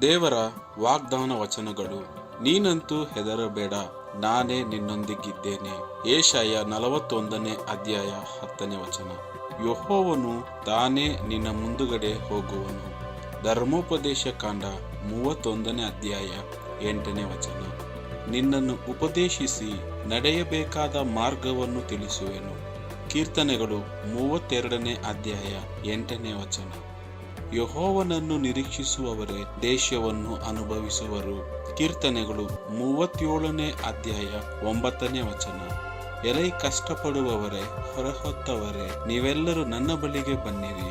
ದೇವರ ವಾಗ್ದಾನ ವಚನಗಳು. ನೀನಂತೂ ಹೆದರಬೇಡ, ನಾನೇ ನಿನ್ನೊಂದಿಗಿದ್ದೇನೆ. ಯೆಶಾಯ 41ನೇ ಅಧ್ಯಾಯ 10ನೇ ವಚನ. ಯೆಹೋವನು ತಾನೇ ನಿನ್ನ ಮುಂದುಗಡೆ ಹೋಗುವನು. ಧರ್ಮೋಪದೇಶ ಕಾಂಡ 31ನೇ ಅಧ್ಯಾಯ 8ನೇ ವಚನ. ನಿನ್ನನ್ನು ಉಪದೇಶಿಸಿ ನಡೆಯಬೇಕಾದ ಮಾರ್ಗವನ್ನು ತಿಳಿಸುವೆನು. ಕೀರ್ತನೆಗಳು 32ನೇ ಅಧ್ಯಾಯ 8ನೇ ವಚನ. ಯೆಹೋವನನ್ನು ನಿರೀಕ್ಷಿಸುವವರೇ ದೇಶವನ್ನು ಅನುಭವಿಸುವರು. ಕೀರ್ತನೆಗಳು 37ನೇ ಅಧ್ಯಾಯ 9ನೇ ವಚನ. ಎಲೈ ಕಷ್ಟಪಡುವವರೇ, ಹೊರಹೊತ್ತವರೇ, ನೀವೆಲ್ಲರೂ ನನ್ನ ಬಳಿಗೆ ಬನ್ನಿರಿ.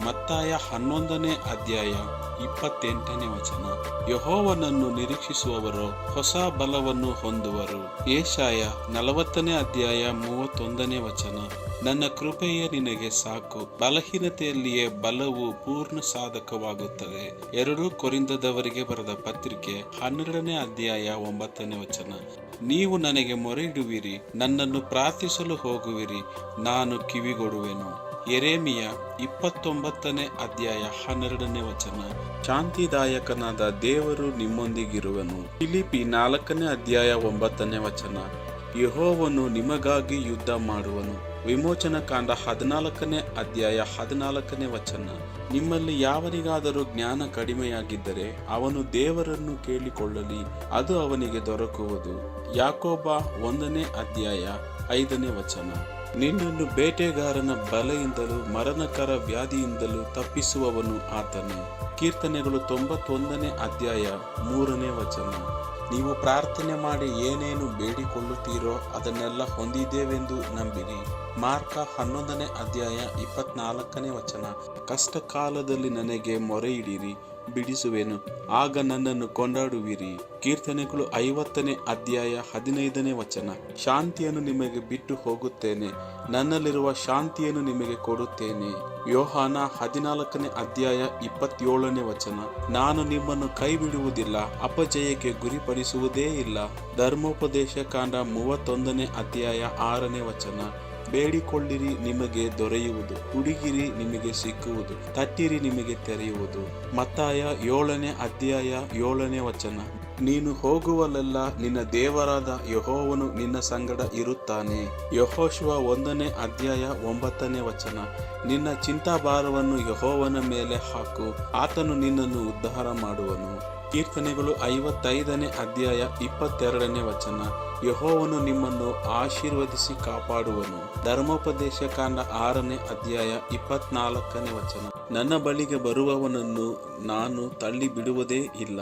ಮತ್ತಾಯ 11ನೇ ಅಧ್ಯಾಯ 28ನೇ ವಚನ. ಯೆಹೋವನನ್ನು ನಿರೀಕ್ಷಿಸುವವರು ಹೊಸ ಬಲವನ್ನು ಹೊಂದುವರು. ಯೆಶಾಯ 40ನೇ ಅಧ್ಯಾಯ 31ನೇ ವಚನ. ನನ್ನ ಕೃಪೆಯೇ ನಿನಗೆ ಸಾಕು, ಬಲಹೀನತೆಯಲ್ಲಿಯೇ ಬಲವು ಪೂರ್ಣ ಸಾಧಕವಾಗುತ್ತದೆ. 2 ಕೊರಿಂಥದವರಿಗೆ ಬರೆದ ಪತ್ರಿಕೆ 12ನೇ ಅಧ್ಯಾಯ 9ನೇ ವಚನ. ನೀವು ನನಗೆ ಮೊರೆಯಿಡುವಿರಿ, ನನ್ನನ್ನು ಪ್ರಾರ್ಥಿಸಲು ಹೋಗುವಿರಿ, ನಾನು ಕಿವಿಗೊಡುವೆನು. ಯೆರೆಮೀಯ 29ನೇ ಅಧ್ಯಾಯ 12ನೇ ವಚನ. ಶಾಂತಿದಾಯಕನಾದ ದೇವರು ನಿಮ್ಮೊಂದಿಗಿರುವನು. ಫಿಲಿಪ್ಪಿ 4ನೇ ಅಧ್ಯಾಯ 9ನೇ ವಚನ. ಯೆಹೋವನು ನಿಮಗಾಗಿ ಯುದ್ಧ ಮಾಡುವನು. ವಿಮೋಚನ ಕಾಂಡ 14ನೇ ಅಧ್ಯಾಯ 14ನೇ ವಚನ. ನಿಮ್ಮಲ್ಲಿ ಯಾವನಿಗಾದರೂ ಜ್ಞಾನ ಕಡಿಮೆಯಾಗಿದ್ದರೆ ಅವನು ದೇವರನ್ನು ಕೇಳಿಕೊಳ್ಳಲಿ, ಅದು ಅವನಿಗೆ ದೊರಕುವುದು. ಯಾಕೋಬ 1ನೇ ಅಧ್ಯಾಯ 5ನೇ ವಚನ. ನಿನ್ನನ್ನು ಬೇಟೆಗಾರನ ಬಲೆಯಿಂದಲೂ ಮರಣಕರ ವ್ಯಾಧಿಯಿಂದಲೂ ತಪ್ಪಿಸುವವನು ಆತನೇ. ಕೀರ್ತನೆಗಳು 91ನೇ ಅಧ್ಯಾಯ 3ನೇ ವಚನ. ನೀವು ಪ್ರಾರ್ಥನೆ ಮಾಡಿ ಏನೇನು ಬೇಡಿಕೊಳ್ಳುತ್ತೀರೋ ಅದನ್ನೆಲ್ಲ ಹೊಂದಿದ್ದೇವೆಂದು ನಂಬಿರಿ. ಮಾರ್ಕ 11ನೇ ಅಧ್ಯಾಯ 24ನೇ ವಚನ. ಕಷ್ಟ ಕಾಲದಲ್ಲಿ ನನಗೆ ಮೊರೆಯಿಡಿರಿ, ಬಿಡಿಸುವೆನು, ಆಗ ನನ್ನನ್ನು ಕೊಂಡಾಡುವಿರಿ. ಕೀರ್ತನೆಗಳು 50ನೇ ಅಧ್ಯಾಯ 15ನೇ ವಚನ. ಶಾಂತಿಯನ್ನು ನಿಮಗೆ ಬಿಟ್ಟು ಹೋಗುತ್ತೇನೆ, ನನ್ನಲ್ಲಿರುವ ಶಾಂತಿಯನ್ನು ನಿಮಗೆ ಕೊಡುತ್ತೇನೆ. ಯೋಹಾನ 14ನೇ ಅಧ್ಯಾಯ 27ನೇ ವಚನ. ನಾನು ನಿಮ್ಮನ್ನು ಕೈ ಬಿಡುವುದಿಲ್ಲ, ಅಪಜಯಕ್ಕೆ ಗುರಿಪಡಿಸುವುದೇ ಇಲ್ಲ. ಧರ್ಮೋಪದೇಶ ಕಾಂಡ 31ನೇ ಅಧ್ಯಾಯ 6ನೇ ವಚನ. ಬೇಡಿಕೊಳ್ಳಿರಿ, ನಿಮಗೆ ದೊರೆಯುವುದು, ಹುಡುಗಿರಿ, ನಿಮಗೆ ಸಿಕ್ಕುವುದು, ತಟ್ಟಿರಿ, ನಿಮಗೆ ತೆರೆಯುವುದು. ಮತ್ತಾಯ 7ನೇ ಅಧ್ಯಾಯ 7ನೇ ವಚನ. ನೀನು ಹೋಗುವಲ್ಲೆಲ್ಲ ನಿನ್ನ ದೇವರಾದ ಯೆಹೋವನು ನಿನ್ನ ಸಂಗಡ ಇರುತ್ತಾನೆ. ಯೆಹೋಶುವ 1ನೇ ಅಧ್ಯಾಯ 9ನೇ ವಚನ. ನಿನ್ನ ಚಿಂತಾಭಾರವನ್ನು ಯೆಹೋವನ ಮೇಲೆ ಹಾಕು, ಆತನು ನಿನ್ನನ್ನು ಉದ್ಧಾರ ಮಾಡುವನು. ಕೀರ್ತನೆಗಳು 55ನೇ ಅಧ್ಯಾಯ 22ನೇ ವಚನ. ಯೆಹೋವನು ನಿಮ್ಮನ್ನು ಆಶೀರ್ವದಿಸಿ ಕಾಪಾಡುವನು. ಧರ್ಮೋಪದೇಶ ಕಾಂಡ 6ನೇ ಅಧ್ಯಾಯ 24ನೇ ವಚನ. ನನ್ನ ಬಳಿಗೆ ಬರುವವನನ್ನು ನಾನು ತಳ್ಳಿ ಬಿಡುವುದೇ ಇಲ್ಲ.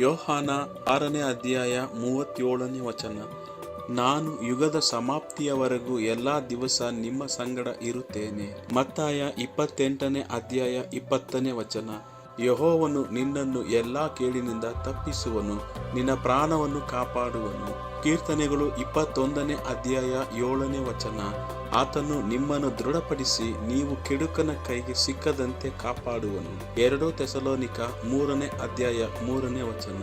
ಯೋಹಾನ 6ನೇ ಅಧ್ಯಾಯ 37ನೇ ವಚನ. ನಾನು ಯುಗದ ಸಮಾಪ್ತಿಯವರೆಗೂ ಎಲ್ಲಾ ದಿವಸ ನಿಮ್ಮ ಸಂಗಡ ಇರುತ್ತೇನೆ. ಮತ್ತಾಯ 28ನೇ ಅಧ್ಯಾಯ 20ನೇ ವಚನ. ಯೆಹೋವನು ನಿನ್ನನ್ನು ಎಲ್ಲಾ ಕೇಡಿನಿಂದ ತಪ್ಪಿಸುವನು, ನಿನ್ನ ಪ್ರಾಣವನ್ನು ಕಾಪಾಡುವನು. ಕೀರ್ತನೆಗಳು 21ನೇ ಅಧ್ಯಾಯ 7ನೇ ವಚನ. ಆತನು ನಿಮ್ಮನ್ನು ದೃಢಪಡಿಸಿ ನೀವು ಕೆಡುಕನ ಕೈಗೆ ಸಿಕ್ಕದಂತೆ ಕಾಪಾಡುವನು. 2 ಥೆಸಲೋನಿಕ 3ನೇ ಅಧ್ಯಾಯ 3ನೇ ವಚನ.